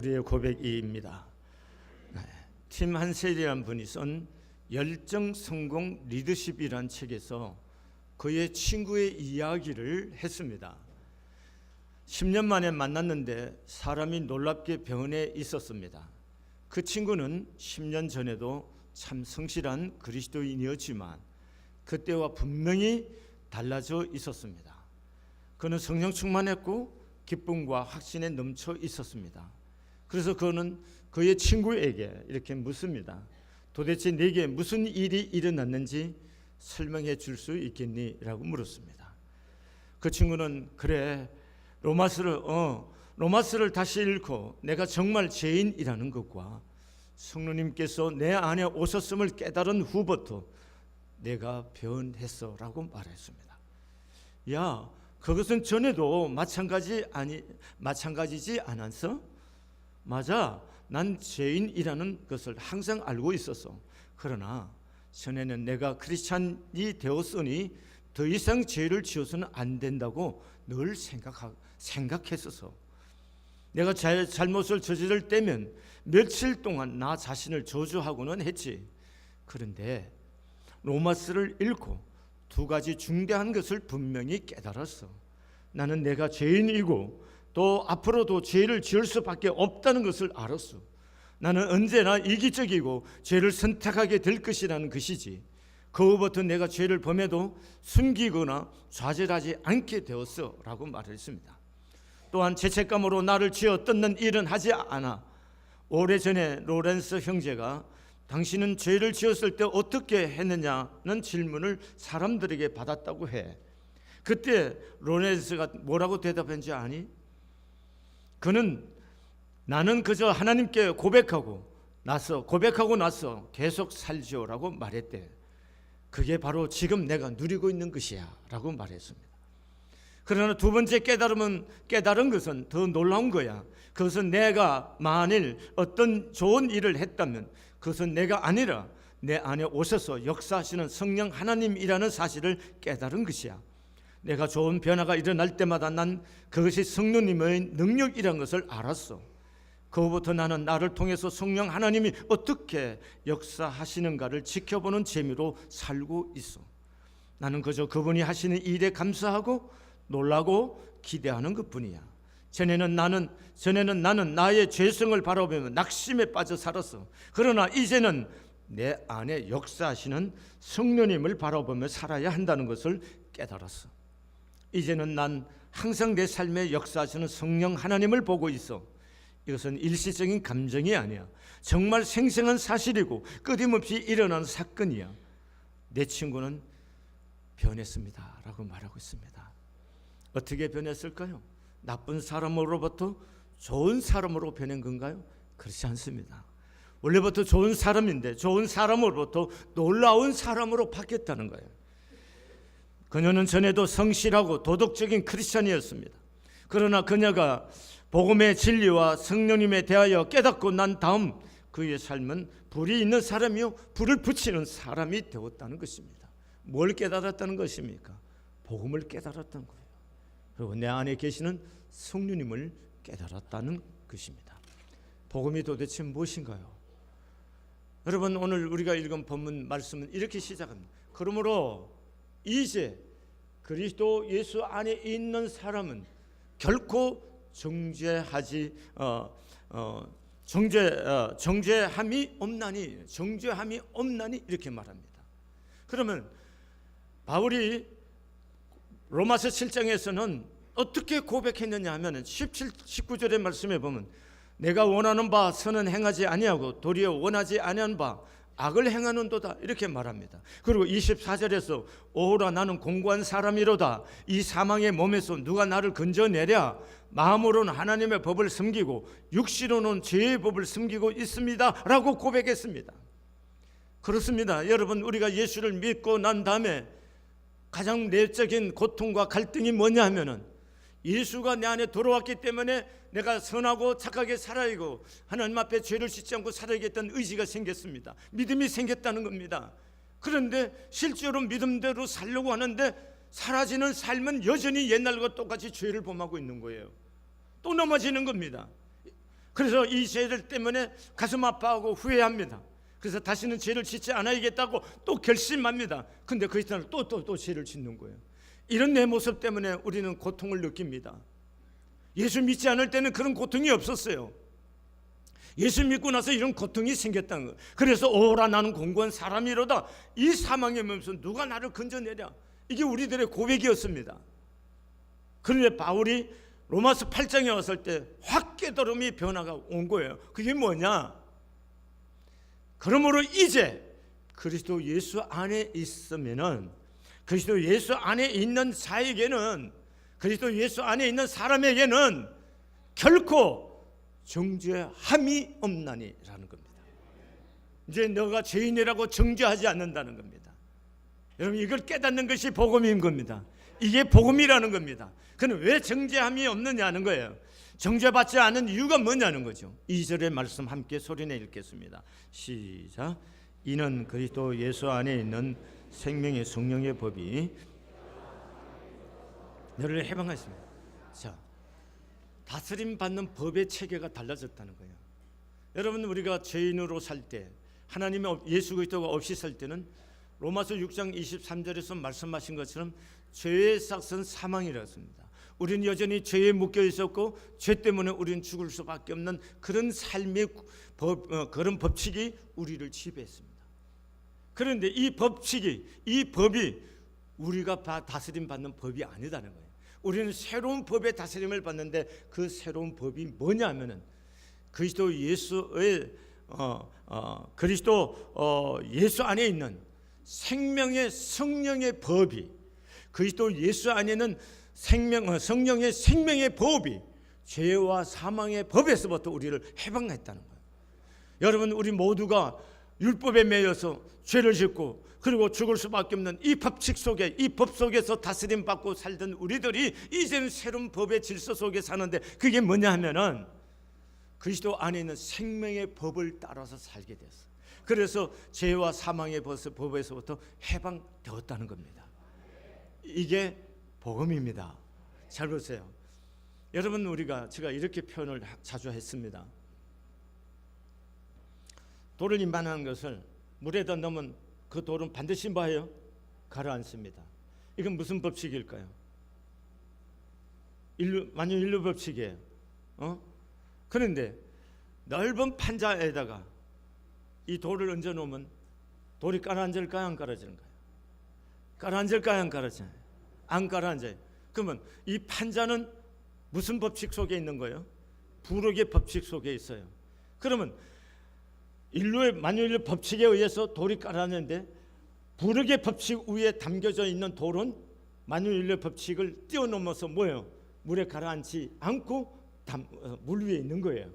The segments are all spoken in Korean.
우리의 고백입니다. 팀 한셀이라는 분이 쓴 열정 성공 리더십이라는 책에서 그의 친구의 이야기를 했습니다. 10년 만에 만났는데 사람이 놀랍게 병원에 있었습니다. 그 친구는 10년 전에도 참 성실한 그리스도인이었지만 그때와 분명히 달라져 있었습니다. 그는 성령 충만했고 기쁨과 확신에 넘쳐 있었습니다. 그래서 그는 그의 친구에게 이렇게 묻습니다. 도대체 내게 무슨 일이 일어났는지 설명해 줄 수 있겠니? 라고 물었습니다. 그 친구는 그래, 로마서를 다시 읽고 내가 정말 죄인이라는 것과 성령님께서 내 안에 오셨음을 깨달은 후부터 내가 변했어 라고 말했습니다. 야, 그것은 전에도 마찬가지지 않았어? 맞아, 난 죄인이라는 것을 항상 알고 있었어. 그러나 전에는 내가 크리스찬이 되었으니 더 이상 죄를 지어서는 안 된다고 늘 생각했었어. 내가 잘못을 저지를 때면 며칠 동안 나 자신을 저주하고는 했지. 그런데 로마서를 읽고 두 가지 중대한 것을 분명히 깨달았어. 나는 내가 죄인이고 또 앞으로도 죄를 지을 수밖에 없다는 것을 알았어. 나는 언제나 이기적이고 죄를 선택하게 될 것이라는 것이지, 그 후부터 내가 죄를 범해도 숨기거나 좌절하지 않게 되었어 라고 말했습니다. 또한 죄책감으로 나를 쥐어 뜯는 일은 하지 않아. 오래전에 로렌스 형제가 당신은 죄를 지었을 때 어떻게 했느냐는 질문을 사람들에게 받았다고 해. 그때 로렌스가 뭐라고 대답했는지 아니? 그는 나는 그저 하나님께 고백하고 나서 계속 살지요라고 말했대. 그게 바로 지금 내가 누리고 있는 것이야 라고 말했습니다. 그러나 두 번째 깨달은 것은 더 놀라운 거야. 그것은 내가 만일 어떤 좋은 일을 했다면 그것은 내가 아니라 내 안에 오셔서 역사하시는 성령 하나님이라는 사실을 깨달은 것이야. 내가 좋은 변화가 일어날 때마다 난 그것이 성령님의 능력이라는 것을 알았어. 그후부터 나는 나를 통해서 성령 하나님이 어떻게 역사하시는가를 지켜보는 재미로 살고 있어. 나는 그저 그분이 하시는 일에 감사하고 놀라고 기대하는 것뿐이야. 전에는 나는 나의 죄성을 바라보며 낙심에 빠져 살았어. 그러나 이제는 내 안에 역사하시는 성령님을 바라보며 살아야 한다는 것을 깨달았어. 이제는 난 항상 내 삶에 역사하시는 성령 하나님을 보고 있어. 이것은 일시적인 감정이 아니야. 정말 생생한 사실이고 끊임없이 일어나는 사건이야. 내 친구는 변했습니다 라고 말하고 있습니다. 어떻게 변했을까요? 나쁜 사람으로부터 좋은 사람으로 변한 건가요? 그렇지 않습니다. 원래부터 좋은 사람인데 좋은 사람으로부터 놀라운 사람으로 바뀌었다는 거예요. 그녀는 전에도 성실하고 도덕적인 크리스찬이었습니다. 그러나 그녀가 복음의 진리와 성령님에 대하여 깨닫고 난 다음 그의 삶은 불이 있는 사람이요 불을 붙이는 사람이 되었다는 것입니다. 뭘 깨달았다는 것입니까? 복음을 깨달았다는 거예요. 그리고 내 안에 계시는 성령님을 깨달았다는 것입니다. 복음이 도대체 무엇인가요? 여러분, 오늘 우리가 읽은 본문 말씀은 이렇게 시작합니다. 그러므로 이제 그리스도 예수 안에 있는 사람은 결코 정죄함이 없나니 이렇게 말합니다. 그러면 바울이 로마서 7장에서는 어떻게 고백했느냐 하면 17, 19절의 말씀에 보면 내가 원하는 바 선은 행하지 아니하고 도리어 원하지 아니한 바 악을 행하는도다 이렇게 말합니다. 그리고 24절에서 오호라 나는 공고한 사람이로다. 이 사망의 몸에서 누가 나를 건져내랴. 마음으로는 하나님의 법을 섬기고 육신으로는 죄의 법을 섬기고 있습니다 라고 고백했습니다. 그렇습니다. 여러분, 우리가 예수를 믿고 난 다음에 가장 내적인 고통과 갈등이 뭐냐 하면은 예수가 내 안에 들어왔기 때문에 내가 선하고 착하게 살아야고 하나님 앞에 죄를 짓지 않고 살아야겠다는 의지가 생겼습니다. 믿음이 생겼다는 겁니다. 그런데 실제로 믿음대로 살려고 하는데 사라지는 삶은 여전히 옛날과 똑같이 죄를 범하고 있는 거예요. 또 넘어지는 겁니다. 그래서 이 죄를 때문에 가슴 아파하고 후회합니다. 그래서 다시는 죄를 짓지 않아야겠다고 또 결심합니다. 근데 그 이튿날 또 죄를 짓는 거예요. 이런 내 모습 때문에 우리는 고통을 느낍니다. 예수 믿지 않을 때는 그런 고통이 없었어요. 예수 믿고 나서 이런 고통이 생겼다는 거예요. 그래서 오라 나는 공고한 사람이로다, 이 사망의 몸에서 누가 나를 건져내랴, 이게 우리들의 고백이었습니다. 그런데 바울이 로마서 8장에 왔을 때 확 깨달음이 변화가 온 거예요. 그게 뭐냐? 그러므로 이제 그리스도 예수 안에 있으면은, 그리스도 예수 안에 있는 자에게는, 그리스도 예수 안에 있는 사람에게는 결코 정죄함이 없나니라는 겁니다. 이제 너가 죄인이라고 정죄하지 않는다는 겁니다. 여러분, 이걸 깨닫는 것이 복음인 겁니다. 이게 복음이라는 겁니다. 그는 왜 정죄함이 없느냐는 거예요. 정죄받지 않은 이유가 뭐냐는 거죠. 2절의 말씀 함께 소리내 읽겠습니다. 시작. 이는 그리스도 예수 안에 있는 생명의 성령의 법이 너를 해방하십니다. 자, 다스림 받는 법의 체계가 달라졌다는 거예요. 여러분, 우리가 죄인으로 살 때, 하나님의 예수 그리스도가 없이 살 때는 로마서 6장 23절에서 말씀하신 것처럼 죄의 삭은 사망이라고 했습니다. 우리는 여전히 죄에 묶여 있었고 죄 때문에 우리는 죽을 수밖에 없는 그런 삶의 그런 법칙이 우리를 지배했습니다. 그런데 이 법칙이, 이 법이 우리가 다스림 받는 법이 아니다는 거예요. 우리는 새로운 법의 다스림을 받는데 그 새로운 법이 뭐냐면은 그리스도 예수의 예수 안에 있는 생명의 성령의 법이, 그리스도 예수 안에는 성령의 생명의 법이 죄와 사망의 법에서부터 우리를 해방했다는 거예요. 여러분, 우리 모두가 율법에 매여서 죄를 짓고 그리고 죽을 수밖에 없는 이 법칙 속에, 이 법 속에서 다스림 받고 살던 우리들이 이제는 새로운 법의 질서 속에 사는데, 그게 뭐냐 하면은 그리스도 안에 있는 생명의 법을 따라서 살게 됐어요. 그래서 죄와 사망의 법에서부터 해방되었다는 겁니다. 이게 복음입니다. 잘 보세요. 여러분, 제가 이렇게 표현을 자주 했습니다. 돌을 임반하는 것을 물에다 넣으면 그 돌은 반드시 뭐예요? 가라앉습니다. 이건 무슨 법칙일까요? 만유인류 법칙이에요. 그런데 넓은 판자에다가 이 돌을 얹어 놓으면 돌이 가라앉을까요? 안 가라앉을까요? 가라앉을까요? 안 가라앉아요? 안 가라앉아요. 그러면 이 판자는 무슨 법칙 속에 있는 거예요? 부력의 법칙 속에 있어요. 그러면 만유인류 법칙에 의해서 돌이 가라앉는데, 부력의 법칙 위에 담겨져 있는 돌은 만유인류 법칙을 뛰어넘어서 뭐예요? 물에 가라앉지 않고 물 위에 있는 거예요.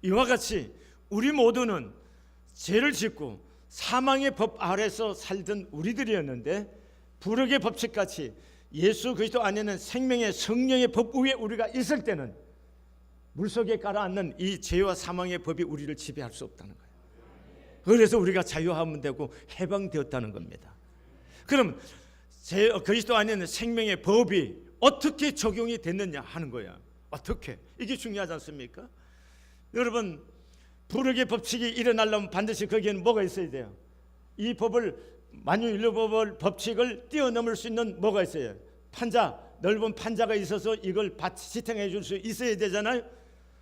이와 같이 우리 모두는 죄를 짓고 사망의 법 아래서 살던 우리들이었는데, 부력의 법칙같이 예수 그리스도 안에는 생명의 성령의 법 위에 우리가 있을 때는 물속에 가라앉는 이 죄와 사망의 법이 우리를 지배할 수 없다는 거예요. 그래서 우리가 자유하면 되고 해방되었다는 겁니다. 그럼 그리스도 안에는 생명의 법이 어떻게 적용이 됐느냐 하는 거야. 어떻게? 이게 중요하지 않습니까? 여러분, 부력의 법칙이 일어나려면 반드시 거기에는 뭐가 있어야 돼요? 이 법을, 만유인류 법칙을 뛰어넘을 수 있는 뭐가 있어요? 넓은 판자가 있어서 이걸 지탱해 줄 수 있어야 되잖아요.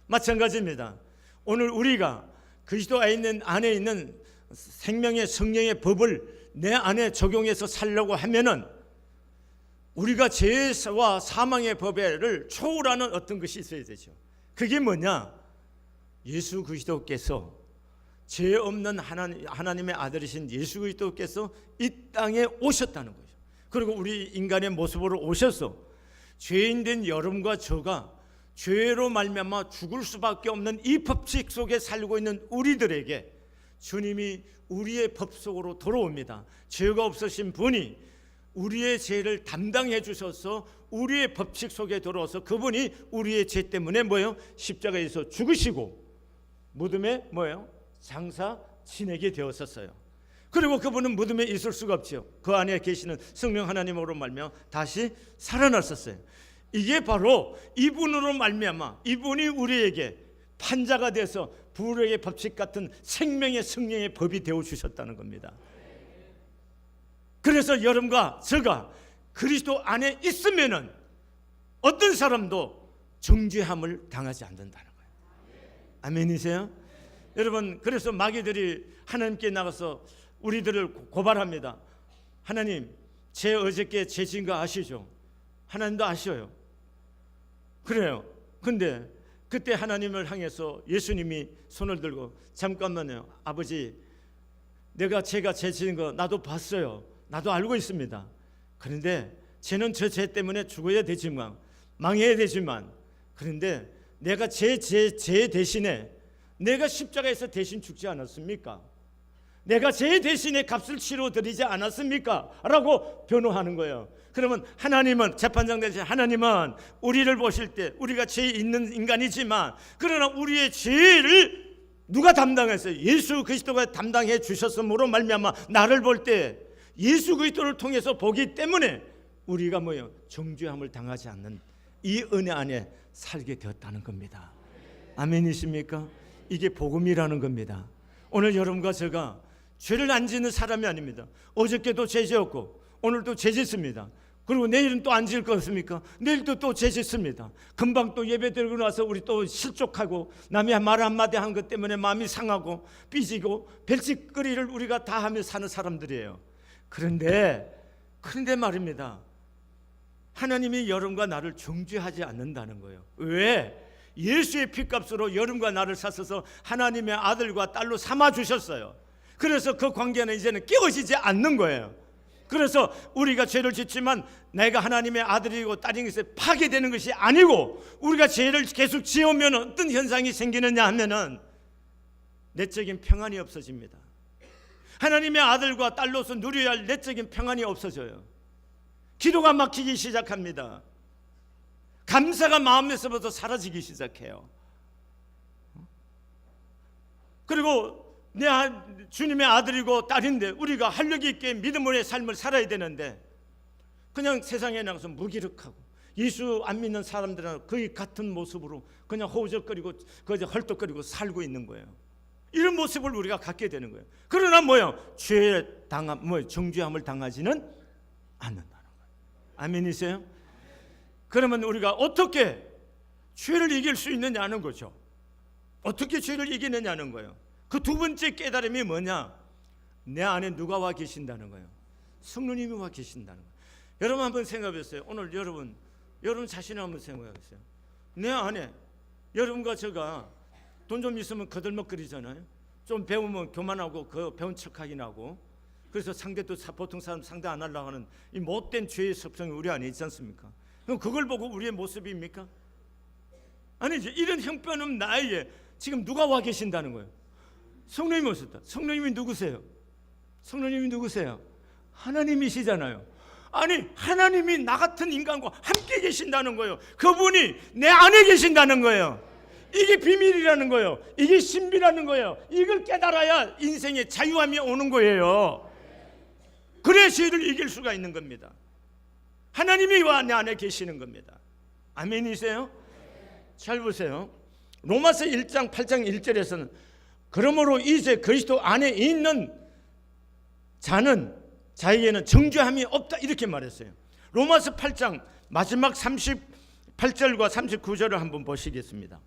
마찬가지입니다. 오늘 우리가 그리스도 안에 있는 생명의 성령의 법을 내 안에 적용해서 살려고 하면은 우리가 죄와 사망의 법을 초월하는 어떤 것이 있어야 되죠. 그게 뭐냐? 예수 그리스도께서, 죄 없는 하나님의 아들이신 예수 그리스도께서 이 땅에 오셨다는 거죠. 그리고 우리 인간의 모습으로 오셔서 죄인된 여러분과 저가 죄로 말미암아 죽을 수밖에 없는 이 법칙 속에 살고 있는 우리들에게 주님이 우리의 법 속으로 들어옵니다. 죄가 없으신 분이 우리의 죄를 담당해 주셔서 우리의 법칙 속에 들어와서 그분이 우리의 죄 때문에 뭐예요? 십자가에서 죽으시고 무덤에 뭐예요? 장사 지내게 되었었어요. 그리고 그분은 무덤에 있을 수가 없죠. 그 안에 계시는 성령 하나님으로 말미암아 다시 살아났었어요. 이게 바로 이분으로 말미암아, 이분이 우리에게 판자가 돼서 불의 법칙 같은 생명의 성령의 법이 되어 주셨다는 겁니다. 그래서 여러분과 제가 그리스도 안에 있으면은 어떤 사람도 정죄함을 당하지 않는다는 거예요. 아멘이세요? 여러분, 그래서 마귀들이 하나님께 나가서 우리들을 고발합니다. 하나님, 제 어저께 죄 지은 거 아시죠? 하나님도 아셔요. 그래요. 근데 그때 하나님을 향해서 예수님이 손을 들고, 잠깐만요, 아버지, 제가 죄 지은 거 나도 봤어요. 나도 알고 있습니다. 그런데 죄는 저 죄 때문에 죽어야 되지만, 망해야 되지만, 그런데 내가 죄 대신에 내가 십자가에서 대신 죽지 않았습니까? 내가 죄 대신에 값을 치러드리지 않았습니까? 라고 변호하는 거예요. 그러면 하나님은, 재판장 대신 하나님은 우리를 보실 때 우리가 죄 있는 인간이지만, 그러나 우리의 죄를 누가 담당했어요? 예수 그리스도가 담당해 주셨으므로 말미암아 나를 볼 때 예수 그리스도를 통해서 보기 때문에 우리가 뭐예요? 정죄함을 당하지 않는 이 은혜 안에 살게 되었다는 겁니다. 아멘이십니까? 이게 복음이라는 겁니다. 오늘 여러분과 제가 죄를 안 짓는 사람이 아닙니다. 어저께도 죄 지었고 오늘도 죄 짓습니다. 그리고 내일은 또 안 지을 것 같습니까? 내일도 또 죄 짓습니다. 금방 또 예배 드리고 나서 우리 또 실족하고, 남이 말 한마디 한 것 때문에 마음이 상하고 삐지고 별짓거리를 우리가 다 하며 사는 사람들이에요. 그런데 말입니다, 하나님이 여러분과 나를 정죄하지 않는다는 거예요. 왜? 예수의 피값으로 여러분과 나를 사셔서 하나님의 아들과 딸로 삼아주셨어요. 그래서 그 관계는 이제는 깨어지지 않는 거예요. 그래서 우리가 죄를 짓지만 내가 하나님의 아들이고 딸인 것에 파괴되는 것이 아니고, 우리가 죄를 계속 지으면 어떤 현상이 생기느냐 하면은 내적인 평안이 없어집니다. 하나님의 아들과 딸로서 누려야 할 내적인 평안이 없어져요. 기도가 막히기 시작합니다. 감사가 마음에서부터 사라지기 시작해요. 그리고 내 주님의 아들이고 딸인데 우리가 활력 있게 믿음의 삶을 살아야 되는데, 그냥 세상에 나가서 무기력하고 예수 안 믿는 사람들은 거의 같은 모습으로 그냥 호적거리고 그저 헐떡거리고 살고 있는 거예요. 이런 모습을 우리가 갖게 되는 거예요. 그러나 정죄함을 당하지는 않는다는 거예요. 아멘이세요? 그러면 우리가 어떻게 죄를 이길 수 있느냐는 거죠. 어떻게 죄를 이기느냐는 거예요. 그 두 번째 깨달음이 뭐냐? 내 안에 누가 와 계신다는 거예요. 성령님이 와 계신다는 거예요. 여러분 한번 생각해보세요. 오늘 여러분 자신을 한번 생각해보세요. 내 안에, 여러분과 제가 돈 좀 있으면 거들먹거리잖아요. 좀 배우면 교만하고 그 배운 척하긴 하고, 그래서 상대도 보통 사람 상대 안 하려고 하는 이 못된 죄의 습성이 우리 안에 있지 않습니까? 그럼 그걸 보고 우리의 모습입니까? 아니지. 이런 형편없는 나에게 지금 누가 와 계신다는 거예요? 성령님이 오셨다. 성령님이 누구세요? 성령님이 누구세요? 하나님이시잖아요. 아니, 하나님이 나 같은 인간과 함께 계신다는 거예요. 그분이 내 안에 계신다는 거예요. 이게 비밀이라는 거예요. 이게 신비라는 거예요. 이걸 깨달아야 인생의 자유함이 오는 거예요. 그래야 죄를 이길 수가 있는 겁니다. 하나님이 와 내 안에 계시는 겁니다. 아멘이세요? 잘 보세요. 로마서 1장 8장 1절에서는 그러므로 이제 그리스도 안에 있는 자에게는 정죄함이 없다, 이렇게 말했어요. 로마서 8장 마지막 38절과 39절을 한번 보시겠습니다.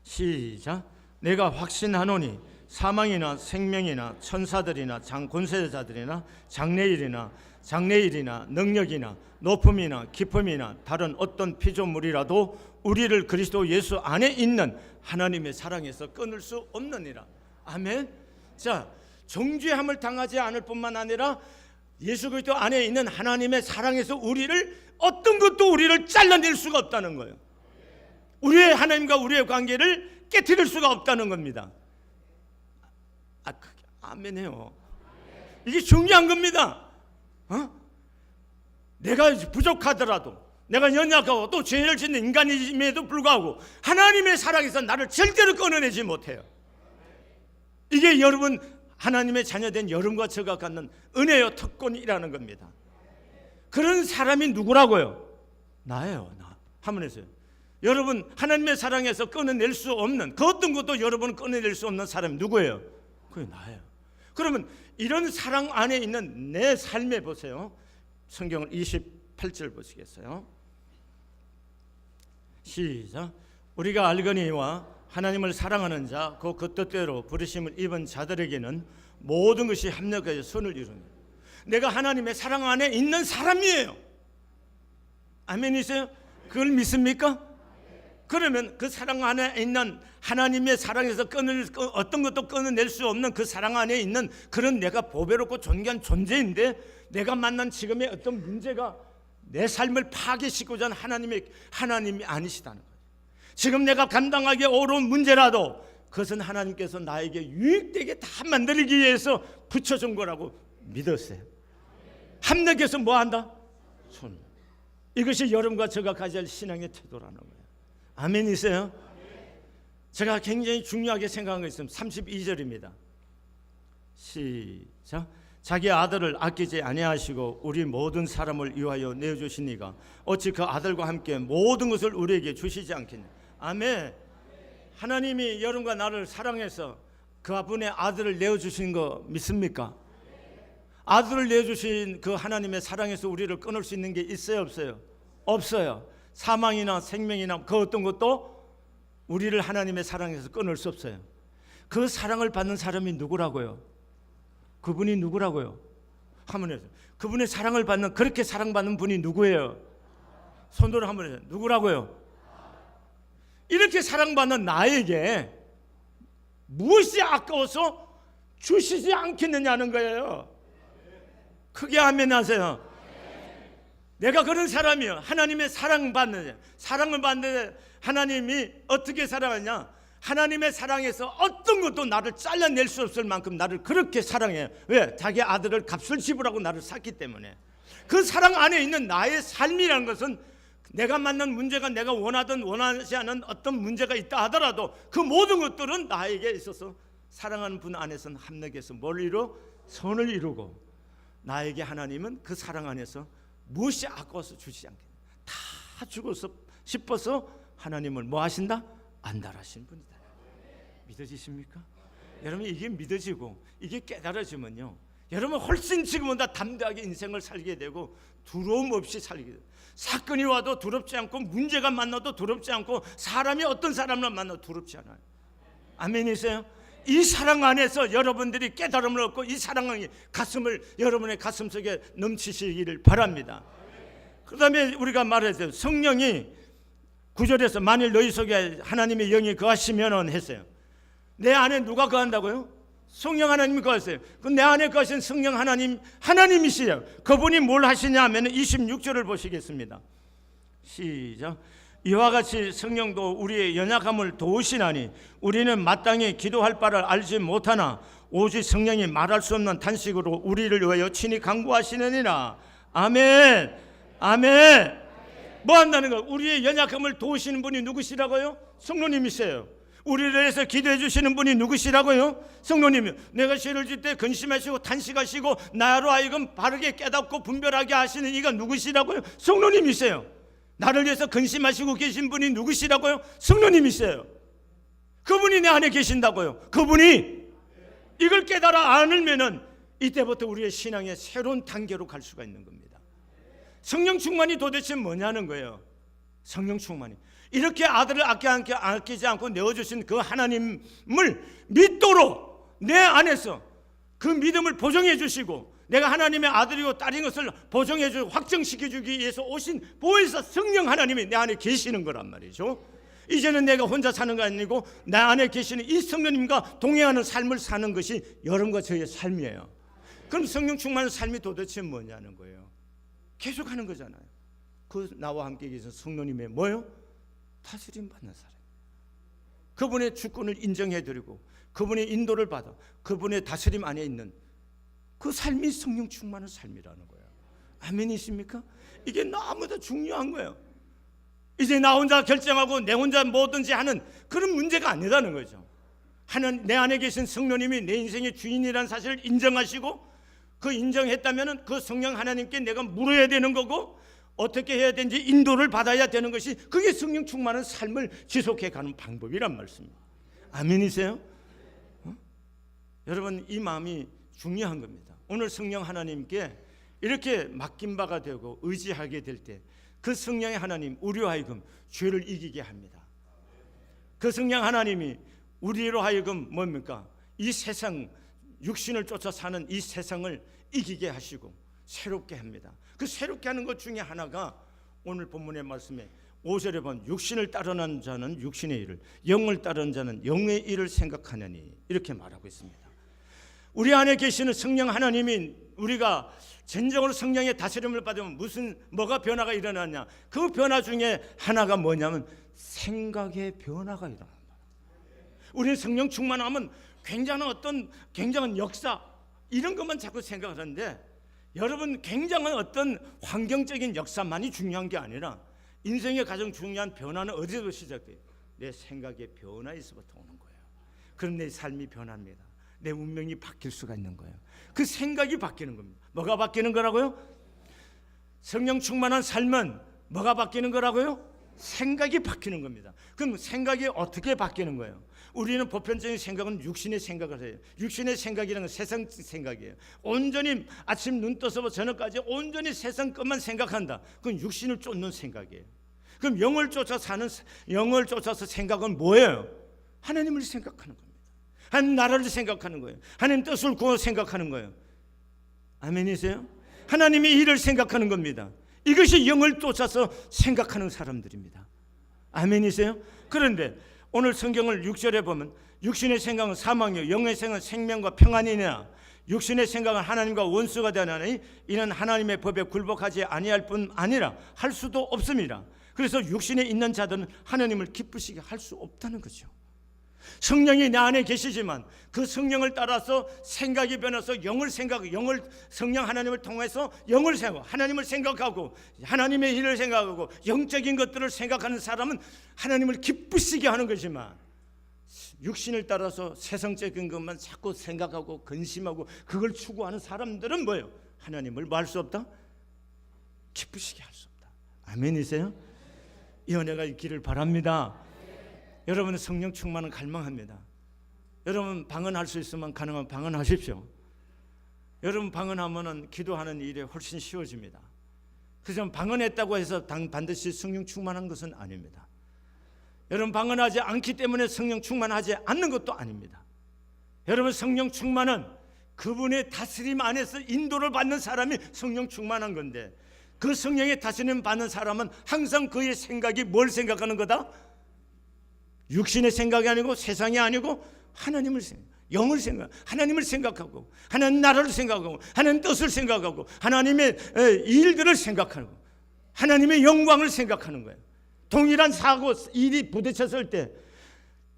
시작. 내가 확신하노니 사망이나 생명이나 천사들이나 권세자들이나 장래일이나 능력이나 높음이나 깊음이나 다른 어떤 피조물이라도 우리를 그리스도 예수 안에 있는 하나님의 사랑에서 끊을 수 없느니라. 아멘. 자, 정죄함을 당하지 않을 뿐만 아니라 예수 그리스도 안에 있는 하나님의 사랑에서 어떤 것도 우리를 잘라낼 수가 없다는 거예요. 우리의 하나님과 우리의 관계를 깨트릴 수가 없다는 겁니다. 아멘해요. 이게 중요한 겁니다. 내가 부족하더라도, 내가 연약하고 또 죄를 짓는 인간임에도 불구하고 하나님의 사랑에서 나를 절대로 끊어내지 못해요. 이게 여러분, 하나님의 자녀된 여러분과 제가 갖는 은혜요 특권이라는 겁니다. 그런 사람이 누구라고요? 나예요. 나. 한번 해서요. 여러분 하나님의 사랑에서 끊어낼 수 없는 그 어떤 것도 여러분은 끊어낼 수 없는 사람이 누구예요? 그게 나예요. 그러면 이런 사랑 안에 있는 내 삶에 보세요. 성경을 28절 보시겠어요? 시작. 우리가 알거니와 하나님을 사랑하는 자 그 뜻대로 부르심을 입은 자들에게는 모든 것이 합력하여 선을 이루는, 내가 하나님의 사랑 안에 있는 사람이에요. 아멘이세요? 그걸 믿습니까? 그러면 그 사랑 안에 있는 하나님의 사랑에서 어떤 것도 끊어낼 수 없는 그 사랑 안에 있는 그런 내가 보배롭고 존귀한 존재인데, 내가 만난 지금의 어떤 문제가 내 삶을 파괴시키고자 하는 하나님이 아니시다는 거예요. 지금 내가 감당하기 어려운 문제라도 그것은 하나님께서 나에게 유익되게 다 만들기 위해서 붙여준 거라고 믿었어요. 합력해서 뭐 한다? 손. 이것이 여러분과 제가 가져야 할 신앙의 태도라는 거예요. 아멘이세요? 제가 굉장히 중요하게 생각한 거 있으면 32절입니다. 시작. 자기 아들을 아끼지 아니하시고 우리 모든 사람을 위하여 내어주시니가 어찌 그 아들과 함께 모든 것을 우리에게 주시지 않겠냐. 아멘. 하나님이 여러분과 나를 사랑해서 그분의 아들을 내어주신 거 믿습니까? 아들을 내어주신 그 하나님의 사랑에서 우리를 끊을 수 있는 게 있어요, 없어요? 없어요. 사망이나 생명이나 그 어떤 것도 우리를 하나님의 사랑에서 끊을 수 없어요. 그 사랑을 받는 사람이 누구라고요? 그분이 누구라고요? 한번 해서 그분의 사랑을 받는, 그렇게 사랑받는 분이 누구예요? 손들어 한번 해서 누구라고요? 이렇게 사랑받는 나에게 무엇이 아까워서 주시지 않겠느냐는 거예요. 크게 아멘 하세요. 내가 그런 사람이요. 하나님의 사랑을 받는 하나님이 어떻게 사랑하냐? 하나님의 사랑에서 어떤 것도 나를 잘라낼 수 없을 만큼 나를 그렇게 사랑해요. 왜? 자기 아들을 값을 지불하고 나를 샀기 때문에. 그 사랑 안에 있는 나의 삶이라는 것은 내가 만난 문제가 내가 원하든 원하지 않은 어떤 문제가 있다 하더라도 그 모든 것들은 나에게 있어서 사랑하는 분 안에서는 합력해서 뭘 이루어? 선을 이루고, 나에게 하나님은 그 사랑 안에서 무엇이 아까워서 주시지 않겠냐. 다 주고 싶어서 하나님을 뭐 하신다? 안달하신 분이다. 믿어지십니까? 여러분 이게 믿어지고 이게 깨달아지면요, 여러분 훨씬 지금보다 담대하게 인생을 살게 되고 두려움 없이 살게 돼요. 사건이 와도 두렵지 않고, 문제가 만나도 두렵지 않고, 사람이 어떤 사람을 만나도 두렵지 않아요. 아멘이세요? 이 사랑 안에서 여러분들이 깨달음을 얻고 이 사랑이 여러분의 가슴 속에 넘치시기를 바랍니다. 그 다음에 우리가 말했어요. 성령이 9절에서 만일 너희 속에 하나님의 영이 거하시면 했어요. 내 안에 누가 거한다고요? 성령 하나님이 거하세요. 그 내 안에 거하신 성령 하나님이시요. 그분이 뭘 하시냐 하면 26절을 보시겠습니다. 시작. 이와 같이 성령도 우리의 연약함을 도우시나니 우리는 마땅히 기도할 바를 알지 못하나 오직 성령이 말할 수 없는 탄식으로 우리를 위하여 친히 간구하시느니라. 아멘. 아멘. 뭐 한다는 거예요? 우리의 연약함을 도우시는 분이 누구시라고요? 성령님이세요. 우리를 위해서 기도해 주시는 분이 누구시라고요? 성령님이요. 내가 죄를 질 때 근심하시고 탄식하시고 나로 하여금 바르게 깨닫고 분별하게 하시는 이가 누구시라고요? 성령님이세요. 나를 위해서 근심하시고 계신 분이 누구시라고요? 성령님이세요. 그분이 내 안에 계신다고요. 그분이 이걸 깨달아 안으면은 이때부터 우리의 신앙의 새로운 단계로 갈 수가 있는 겁니다. 성령 충만이 도대체 뭐냐는 거예요. 성령 충만이 이렇게 아들을 아끼지 않고 내어주신 그 하나님을 믿도록 내 안에서 그 믿음을 보정해 주시고, 내가 하나님의 아들이고 딸인 것을 보정해 주고 확정시켜 주기 위해서 오신 보혜사 성령 하나님이 내 안에 계시는 거란 말이죠. 이제는 내가 혼자 사는 거 아니고 내 안에 계시는 이 성령님과 동행하는 삶을 사는 것이 여러분과 저의 삶이에요. 그럼 성령 충만한 삶이 도대체 뭐냐는 거예요. 계속하는 거잖아요. 그 나와 함께 계신 성령님의 뭐요? 다스림 받는 사람. 그분의 주권을 인정해드리고 그분의 인도를 받아 그분의 다스림 안에 있는 그 삶이 성령 충만한 삶이라는 거예요. 아멘이십니까? 이게 너무나 중요한 거예요. 이제 나 혼자 결정하고 내 혼자 뭐든지 하는 그런 문제가 아니라는 거죠. 내 안에 계신 성령님이 내 인생의 주인이라는 사실을 인정하시고, 그 인정했다면 그 성령 하나님께 내가 물어야 되는 거고, 어떻게 해야 되는지 인도를 받아야 되는 것이, 그게 성령 충만한 삶을 지속해 가는 방법이란 말씀입니다. 아멘이세요? 여러분, 이 마음이 중요한 겁니다. 오늘 성령 하나님께 이렇게 맡긴 바가 되고 의지하게 될 때 그 성령의 하나님 우리로 하여금 죄를 이기게 합니다. 그 성령 하나님이 우리로 하여금 뭡니까? 이 세상, 육신을 쫓아 사는 이 세상을 이기게 하시고 새롭게 합니다. 그 새롭게 하는 것 중에 하나가 오늘 본문의 말씀에 5절에 보면 육신을 따르는 자는 육신의 일을, 영을 따르는 자는 영의 일을 생각하느니, 이렇게 말하고 있습니다. 우리 안에 계시는 성령 하나님이, 우리가 진정으로 성령의 다스림을 받으면 뭐가 변화가 일어나냐? 그 변화 중에 하나가 뭐냐면 생각의 변화가 일어난다. 우리는 성령 충만하면 굉장한 역사, 이런 것만 자꾸 생각하는데, 여러분, 굉장한 어떤 환경적인 역사만이 중요한 게 아니라 인생의 가장 중요한 변화는 어디서 시작돼요? 내 생각의 변화에서부터 오는 거예요. 그럼 내 삶이 변합니다. 내 운명이 바뀔 수가 있는 거예요. 그 생각이 바뀌는 겁니다. 뭐가 바뀌는 거라고요? 성령 충만한 삶은 뭐가 바뀌는 거라고요? 생각이 바뀌는 겁니다. 그럼 생각이 어떻게 바뀌는 거예요? 우리는 보편적인 생각은 육신의 생각을 해요. 육신의 생각이라는 건 세상 생각이에요. 온전히 아침 눈 떠서 저녁까지 온전히 세상 것만 생각한다. 그건 육신을 쫓는 생각이에요. 그럼 영을 쫓아서 생각은 뭐예요? 하나님을 생각하는 겁니다. 하나님 나라를 생각하는 거예요. 하나님 뜻을 구워 생각하는 거예요. 아멘이세요? 하나님의 일을 생각하는 겁니다. 이것이 영을 쫓아서 생각하는 사람들입니다. 아멘이세요? 그런데 오늘 성경을 6절에 보면 육신의 생각은 사망이요 영의 생각은 생명과 평안이냐, 육신의 생각은 하나님과 원수가 되나니 이는 하나님의 법에 굴복하지 아니할 뿐 아니라 할 수도 없습니다. 그래서 육신에 있는 자들은 하나님을 기쁘시게 할 수 없다는 거죠. 성령이 내 안에 계시지만 그 성령을 따라서 생각이 변해서 성령 하나님을 통해서 영을 생각하고 하나님을 생각하고 하나님의 일을 생각하고 영적인 것들을 생각하는 사람은 하나님을 기쁘시게 하는 거지만, 육신을 따라서 세상적인 것만 자꾸 생각하고 근심하고 그걸 추구하는 사람들은 뭐예요? 하나님을 뭐 할 수 없다? 기쁘시게 할 수 없다. 아멘이세요? 이 은혜가 있기를 바랍니다. 여러분은 성령 충만은 갈망합니다. 여러분 방언할 수 있으면 가능하면 방언하십시오. 여러분 방언하면은 기도하는 일이 훨씬 쉬워집니다. 그래서 방언했다고 해서 반드시 성령 충만한 것은 아닙니다. 여러분 방언하지 않기 때문에 성령 충만하지 않는 것도 아닙니다. 여러분 성령 충만은 그분의 다스림 안에서 인도를 받는 사람이 성령 충만한 건데, 그 성령의 다스림 받는 사람은 항상 그의 생각이 뭘 생각하는 거다? 육신의 생각이 아니고 세상이 아니고 하나님을 영을 하나님을 생각하고 하나님 나라를 생각하고 하나님 뜻을 생각하고 하나님의 일들을 생각하고 하나님의 영광을 생각하는 거예요. 동일한 사고 일이 부딪혔을 때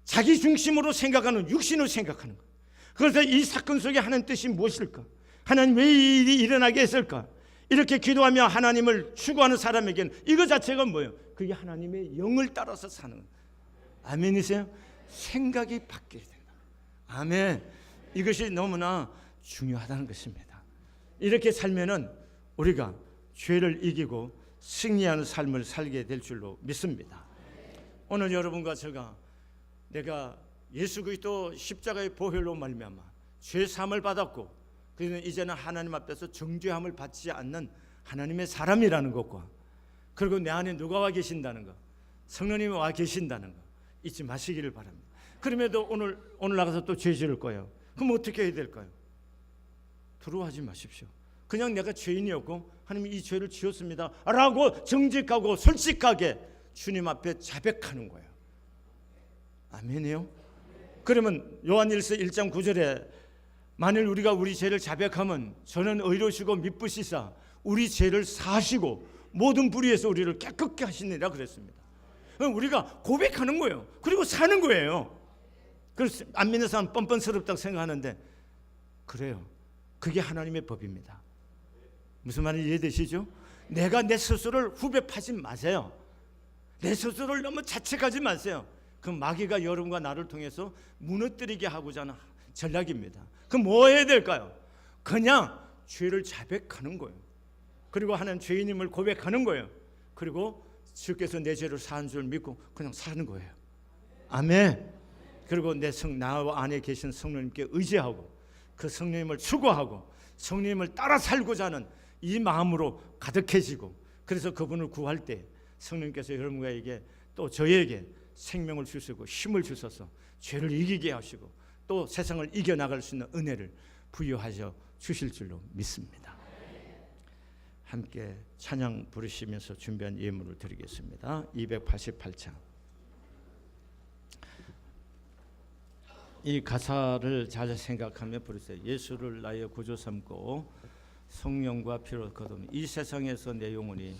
자기 중심으로 생각하는, 육신으로 생각하는 거예요. 그래서 이 사건 속에 하나님 뜻이 무엇일까? 하나님 왜 이 일이 일어나게 했을까? 이렇게 기도하며 하나님을 추구하는 사람에게는 이거 자체가 뭐예요? 그게 하나님의 영을 따라서 사는 거예요. 아멘이세요? 생각이 바뀌어야 된다. 아멘. 이것이 너무나 중요하다는 것입니다. 이렇게 살면은 우리가 죄를 이기고 승리하는 삶을 살게 될 줄로 믿습니다. 오늘 여러분과 제가 내가 예수 그리스도 십자가의 보혈로 말미암아 죄 사함을 받았고, 그래서 이제는 하나님 앞에서 정죄함을 받지 않는 하나님의 사람이라는 것과, 그리고 내 안에 누가 와 계신다는 것, 성령님이 와 계신다는 것 잊지 마시기를 바랍니다. 그럼에도 오늘 나가서 또 죄 지을 거예요. 그럼 어떻게 해야 될까요? 두려워하지 마십시오. 그냥 내가 죄인이었고 하나님이 이 죄를 지었습니다 라고 정직하고 솔직하게 주님 앞에 자백하는 거예요. 아멘이요? 그러면 요한일서 1장 9절에 만일 우리가 우리 죄를 자백하면 저는 의로우시고 미쁘시사 우리 죄를 사하시고 모든 불의에서 우리를 깨끗게 하시느니라 그랬습니다. 우리가 고백하는 거예요. 그리고 사는 거예요. 그래서 안 믿는 사람 뻔뻔스럽다고 생각하는데, 그래요. 그게 하나님의 법입니다. 무슨 말인지 이해되시죠? 내가 내 스스로를 후벼파지 마세요. 내 스스로를 너무 자책하지 마세요. 그 마귀가 여러분과 나를 통해서 무너뜨리게 하고자 하는 전략입니다. 그럼 뭐 해야 될까요? 그냥 죄를 자백하는 거예요. 그리고 하나님 죄인임을 고백하는 거예요. 그리고 주께서 내 죄를 사한 줄 믿고 그냥 사는 거예요. 아멘. 그리고 나와 안에 계신 성령님께 의지하고 그 성령님을 추구하고 성령님을 따라 살고자 하는 이 마음으로 가득해지고, 그래서 그분을 구할 때 성령님께서 여러분에게 또 저에게 생명을 주시고 힘을 주셔서 죄를 이기게 하시고 또 세상을 이겨나갈 수 있는 은혜를 부여하셔 주실 줄로 믿습니다. 함께 찬양 부르시면서 준비한 예물을 드리겠습니다. 288장. 이 가사를 잘 생각하며 부르세요. 예수를 나의 구주 삼고 성령과 피로 거듭 이 세상에서 내 영혼이